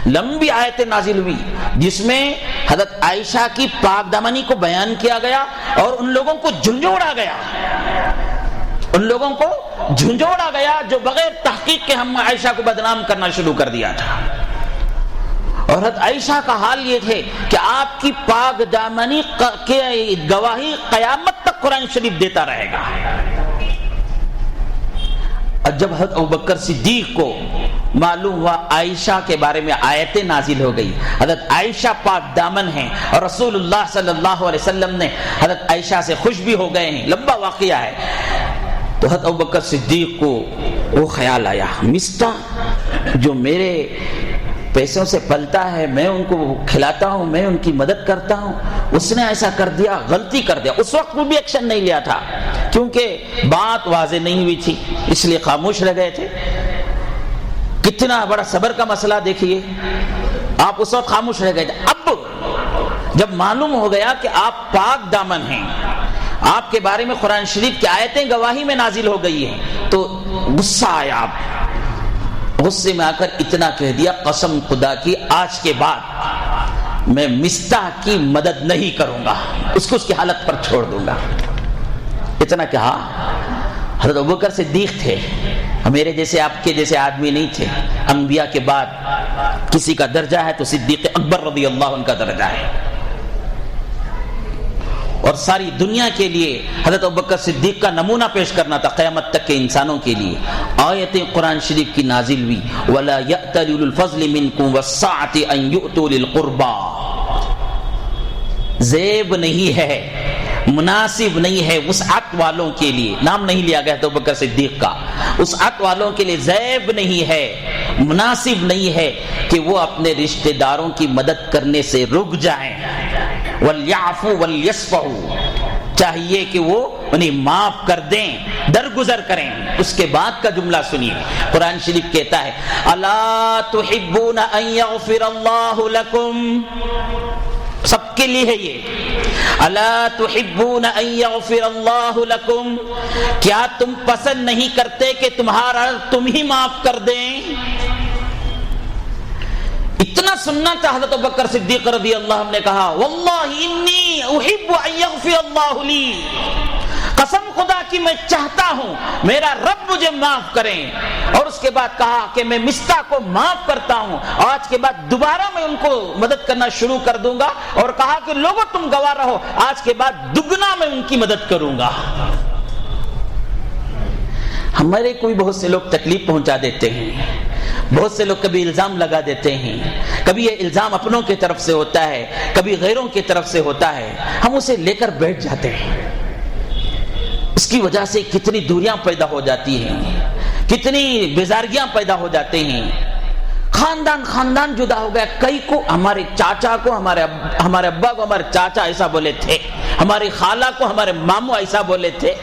لمبی آیتیں نازل ہوئی جس میں حضرت عائشہ کی پاک دامنی کو بیان کیا گیا اور ان لوگوں کو جھنجھوڑا گیا، ان لوگوں کو جھنجھوڑا گیا جو بغیر تحقیق کے ہم عائشہ کو بدنام کرنا شروع کر دیا تھا. اور حضرت عائشہ کا حال یہ تھے کہ آپ کی پاک دامنی کے گواہی قیامت تک قرآن شریف دیتا رہے گا. اور جب حضرت ابوبکر صدیق کو معلوم ہوا عائشہ کے بارے میں آیتیں نازل ہو گئی، حضرت عائشہ پاک دامن ہیں اور رسول اللہ صلی اللہ علیہ وسلم نے حضرت عائشہ سے خوش بھی ہو گئے ہیں، لمبا واقعہ ہے. تو حضرت ابوبکر صدیق کو وہ خیال آیا، مستہ جو میرے پیسوں سے پلتا ہے، میں ان کو کھلاتا ہوں، میں ان کی مدد کرتا ہوں، اس نے ایسا کر دیا، غلطی کر دیا. اس وقت وہ بھی ایکشن نہیں لیا تھا کیونکہ بات واضح نہیں ہوئی تھی، اس لیے خاموش رہ گئے تھے. کتنا بڑا صبر کا مسئلہ دیکھیے، آپ اس وقت خاموش رہ گئے تھے. اب جب معلوم ہو گیا کہ آپ پاک دامن ہیں، آپ کے بارے میں قرآن شریف کی آیتیں گواہی میں نازل ہو گئی ہیں، تو غصہ آیا. آپ غصے میں آ کر اتنا کہہ دیا، قسم خدا کی آج کے بعد میں مستہ کی مدد نہیں کروں گا، اس کو اس کی حالت پر چھوڑ دوں گا. اتنا کہا. حضرت ابوبکر صدیق تھے، میرے جیسے آپ کے جیسے آدمی نہیں تھے. انبیاء کے بعد کسی کا درجہ ہے تو صدیق اکبر رضی اللہ عنہ کا درجہ ہے. اور ساری دنیا کے لیے حضرت ابوبکر صدیق کا نمونہ پیش کرنا تھا قیامت تک کے انسانوں کے لیے. آیتیں قرآن شریف کی نازل ہوئی، وَلَا يَأْتَلِ الْفَضْلِ مِنْكُمْ وَالسَّعَةِ أَنْ يُؤْتُوا لِلْقُرْبَى. زیب نہیں ہے، مناسب نہیں ہے وسعت والوں کے لیے، نام نہیں لیا گیا تو ابوبکر صدیق کا، وسعت والوں کے لیے زیب نہیں ہے، مناسب نہیں ہے کہ وہ اپنے رشتہ داروں کی مدد کرنے سے رک جائیں. وَلْيَعْفُوا وَلْيَصْفَحُوا، چاہیے کہ وہ انہیں معاف کر دیں، درگزر کریں. اس کے بعد کا جملہ سنیے، قرآن شریف کہتا ہے أَلَا تُحِبُّونَ أَن يَغْفِرَ اللَّهُ لَكُمْ. سب کے لیے ہے یہ، أَلَا تُحِبُّونَ أَن يَغْفِرَ اللَّهُ لَكُمْ، کیا تم پسند نہیں کرتے کہ تم ہی معاف کر دیں. اتنا سننا تھا. حضرت ابوبکر صدیق رضی اللہ عنہ نے کہا واللہ انی احب ان یغفر اللہ لی، قسم خدا کی میں چاہتا ہوں میرا رب مجھے معاف کریں. اور اس کے بعد کہا کہ میں مستہ کو معاف کرتا ہوں، آج کے بعد دوبارہ میں ان کو مدد کرنا شروع کر دوں گا. اور کہا کہ لوگوں تم گواہ رہو، آج کے بعد دگنا میں ان کی مدد کروں گا. ہمارے کوئی بہت سے لوگ تکلیف پہنچا دیتے ہیں، بہت سے لوگ کبھی الزام لگا دیتے ہیں، کبھی یہ الزام اپنوں کی طرف سے ہوتا ہے، کبھی غیروں کی طرف سے ہوتا ہے. ہم اسے لے کر بیٹھ جاتے ہیں. اس کی وجہ سے کتنی دوریاں پیدا ہو جاتی ہیں، کتنی بیزاریاں پیدا ہو جاتے ہیں. خاندان جدا ہو گیا. کئی کو ہمارے چاچا کو ہمارے ابا کو ہمارے چاچا ایسا بولے تھے، ہماری خالہ کو ہمارے ماموں ایسا بولے تھے.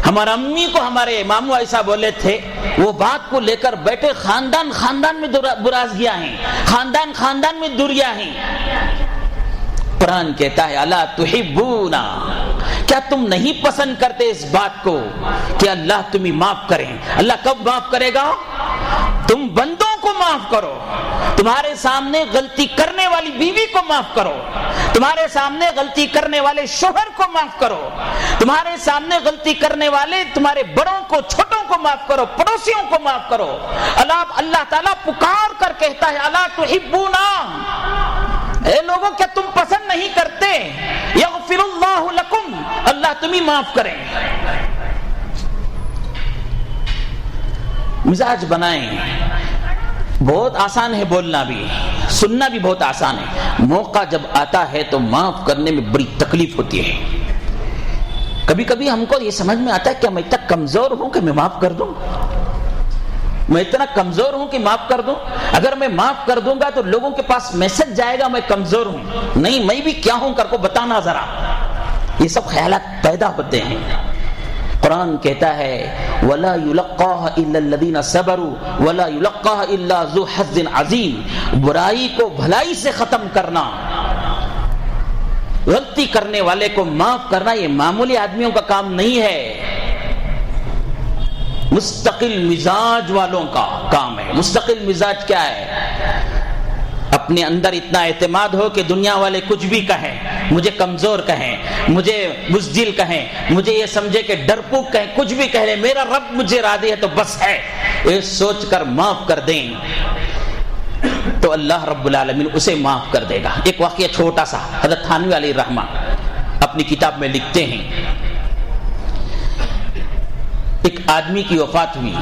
ہمارا امی کو ہمارے ماموں ایسا بولے تھے، وہ بات کو لے کر بیٹھے، خاندان خاندان میں برازیاں ہیں، خاندان خاندان میں دوریاں ہیں۔ قرآن کہتا ہے الا تحبون، کیا تم نہیں پسند کرتے اس بات کو کہ اللہ تمہیں معاف کرے؟ اللہ کب معاف کرے گا؟ تم بندوں کو معاف کرو، تمہارے سامنے غلطی کرنے والی بیوی کو معاف کرو، تمہارے سامنے غلطی کرنے والے شوہر کو معاف کرو، تمہارے سامنے غلطی کرنے والے تمہارے بڑوں کو چھوٹوں کو معاف کرو، پڑوسیوں کو معاف کرو۔ اللہ تعالیٰ پکار کر کہتا ہے الا تحبون، اے لوگوں کیا تم پسند نہیں کرتے؟ یغفر اللہ لکم، اللہ تمہیں معاف کریں۔ مزاج بنائیں، بہت آسان ہے بولنا بھی، سننا بھی بہت آسان ہے، موقع جب آتا ہے تو معاف کرنے میں بڑی تکلیف ہوتی ہے۔ کبھی کبھی ہم کو یہ سمجھ میں آتا ہے کہ میں اتنا کمزور ہوں کہ میں معاف کر دوں، میں اتنا کمزور ہوں کہ معاف کر دوں، اگر میں معاف کر دوں گا تو لوگوں کے پاس میسج جائے گا میں کمزور ہوں، نہیں میں بھی کیا ہوں کر کو بتانا ذرا، یہ سب خیالات پیدا ہوتے ہیں۔ قرآن کہتا ہے وَلَا يُلَقَّاهَا إِلَّا الَّذِينَ صَبَرُوا وَلَا يُلَقَّاهَا إِلَّا ذُو حَظٍّ عَظِيمٍ، برائی کو بھلائی سے ختم کرنا، غلطی کرنے والے کو معاف کرنا یہ معمولی آدمیوں کا کام نہیں ہے، مستقل مزاج والوں کا کام ہے۔ مستقل مزاج کیا ہے؟ اپنے اندر اتنا اعتماد ہو کہ دنیا والے کچھ بھی کہیں، مجھے کمزور کہیں، مجھے بزدل کہیں، مجھے یہ سمجھے کہ ڈرپوک کہیں، کچھ بھی کہیں، میرا رب مجھے راضی ہے تو بس ہے، یہ سوچ کر معاف کر دیں تو اللہ رب العالمین اسے معاف کر دے گا۔ ایک واقعہ چھوٹا سا، حضرت تھانوی علیہ الرحمہ اپنی کتاب میں لکھتے ہیں، ایک آدمی کی وفات ہوئی،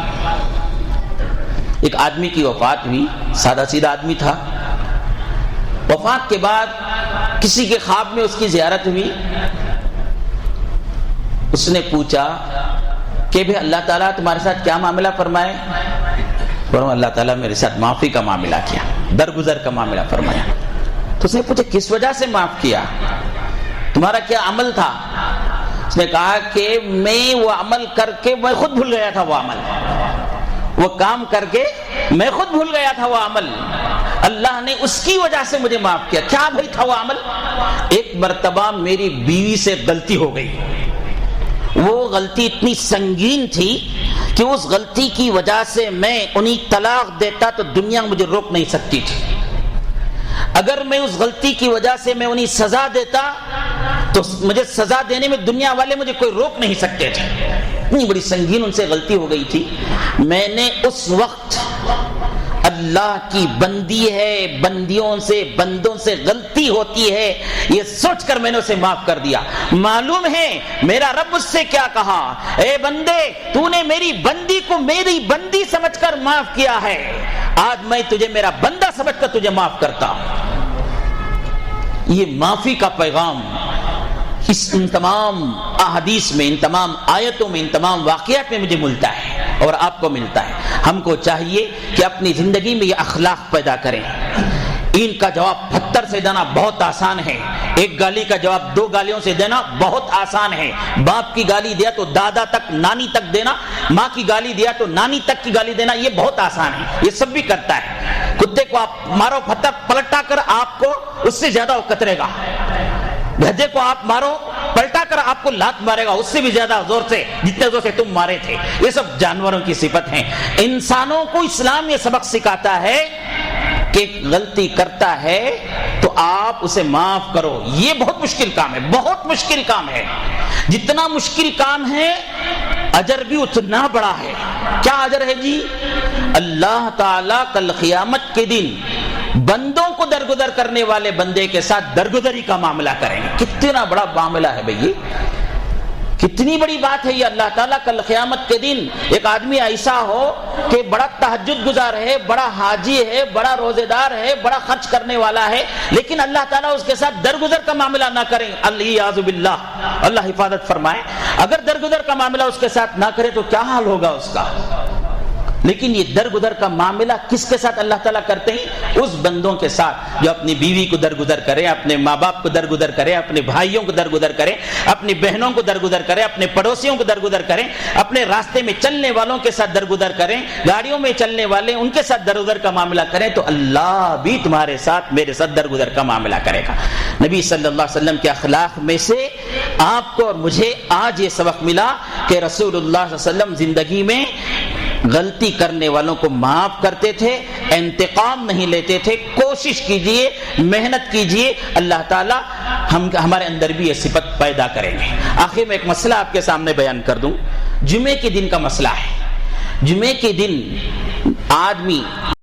ایک آدمی کی وفات ہوئی، سادہ سیدھا آدمی تھا، وفات کے بعد کسی کے خواب میں اس کی زیارت ہوئی، اس نے پوچھا کہ بھئی اللہ تعالیٰ تمہارے ساتھ کیا معاملہ فرمائے؟ فرمایا اللہ تعالیٰ میرے ساتھ معافی کا معاملہ کیا، درگزر کا معاملہ فرمایا۔ تو اس نے پوچھا کس وجہ سے معاف کیا، تمہارا کیا عمل تھا؟ اس نے کہا کہ میں وہ عمل کر کے میں خود بھول گیا تھا، وہ عمل، وہ کام کر کے میں خود بھول گیا تھا، وہ عمل اللہ نے اس کی وجہ سے مجھے معاف کیا۔ کیا بھائی تھا وہ عمل؟ ایک مرتبہ میری بیوی سے غلطی ہو گئی، وہ غلطی اتنی سنگین تھی کہ اس غلطی کی وجہ سے میں انہیں طلاق دیتا تو دنیا مجھے روک نہیں سکتی تھی، اگر میں اس غلطی کی وجہ سے میں انہیں سزا دیتا تو مجھے سزا دینے میں دنیا والے مجھے کوئی روک نہیں سکتے تھے، اتنی بڑی سنگین ان سے غلطی ہو گئی تھی۔ میں نے اس وقت اللہ کی بندی ہے، بندیوں سے بندوں سے غلطی ہوتی ہے یہ سوچ کر میں نے اسے معاف کر دیا۔ معلوم ہے میرا رب اس سے کیا کہا، اے بندے تو نے میری بندی کو میری بندی سمجھ کر معاف کیا ہے، آج میں تجھے میرا بندہ سمجھ کر تجھے معاف کرتا ہوں۔ یہ معافی کا پیغام ان تمام احادیث میں، ان تمام آیتوں میں، ان تمام واقعات میں مجھے ملتا ہے اور آپ کو ملتا ہے۔ ہم کو چاہیے کہ اپنی زندگی میں یہ اخلاق پیدا کریں۔ این کا جواب پتھر سے دینا بہت آسان ہے، ایک گالی کا جواب 2 گالیوں سے دینا بہت آسان ہے۔ باپ کی گالی دیا تو دادا تک، نانی تک دینا، ماں کی گالی دیا تو نانی تک کی گالی دینا، یہ بہت آسان ہے، یہ سب بھی کرتا ہے۔ کتے کو آپ مارو پتھر پلٹا کر آپ کو اس سے زیادہ وہ کترے گا، گدھے کو آپ مارو پلٹا کر آپ کو لات مارے گا اس سے بھی زیادہ زور سے جتنے زور سے تم مارے تھے۔ یہ سب جانوروں کی صفت ہیں۔ انسانوں کو اسلام یہ سبق سکھاتا ہے کہ غلطی کرتا ہے تو آپ اسے معاف کرو۔ یہ بہت مشکل کام ہے، بہت مشکل کام ہے، جتنا مشکل کام ہے اجر بھی اتنا بڑا ہے۔ کیا اجر ہے جی؟ اللہ تعالیٰ کل قیامت کے دن بندوں کو درگزر کرنے والے بندے کے ساتھ درگزری کا معاملہ کریں گے۔ کتنا بڑا معاملہ ہے بھئی، کتنی بڑی بات ہے یہ۔ اللہ تعالیٰ کل قیامت کے دن ایک آدمی ایسا ہو کہ بڑا تہجد گزار ہے، بڑا حاجی ہے، بڑا روزے دار ہے، بڑا خرچ کرنے والا ہے، لیکن اللہ تعالیٰ اس کے ساتھ درگزر کا معاملہ نہ کریں، الیاذ باللہ، اللہ حفاظت فرمائے۔ اگر درگزر کا معاملہ اس کے ساتھ نہ کرے تو کیا حال ہوگا اس کا؟ لیکن یہ درگزر کا معاملہ کس کے ساتھ اللہ تعالیٰ کرتے ہیں؟ اس بندوں کے ساتھ جو اپنی بیوی کو درگزر کریں، اپنے ماں باپ کو درگزر کریں، اپنے بھائیوں کو درگزر کریں، اپنی بہنوں کو درگزر کریں، اپنے پڑوسیوں کو درگزر کریں، اپنے راستے میں چلنے والوں کے ساتھ درگزر کریں، گاڑیوں میں چلنے والے ان کے ساتھ درگزر کا معاملہ کریں، تو اللہ بھی تمہارے ساتھ میرے ساتھ درگزر کا معاملہ کرے گا۔ نبی صلی اللہ علیہ وسلم کے اخلاق میں سے آپ کو اور مجھے آج یہ سبق ملا کہ رسول اللہ صلی اللہ علیہ وسلم زندگی میں غلطی کرنے والوں کو معاف کرتے تھے، انتقام نہیں لیتے تھے۔ کوشش کیجئے، محنت کیجئے، اللہ تعالی ہمارے اندر بھی یہ صفت پیدا کریں گے۔ آخر میں ایک مسئلہ آپ کے سامنے بیان کر دوں، جمعے کے دن کا مسئلہ ہے۔ جمعے کے دن آدمی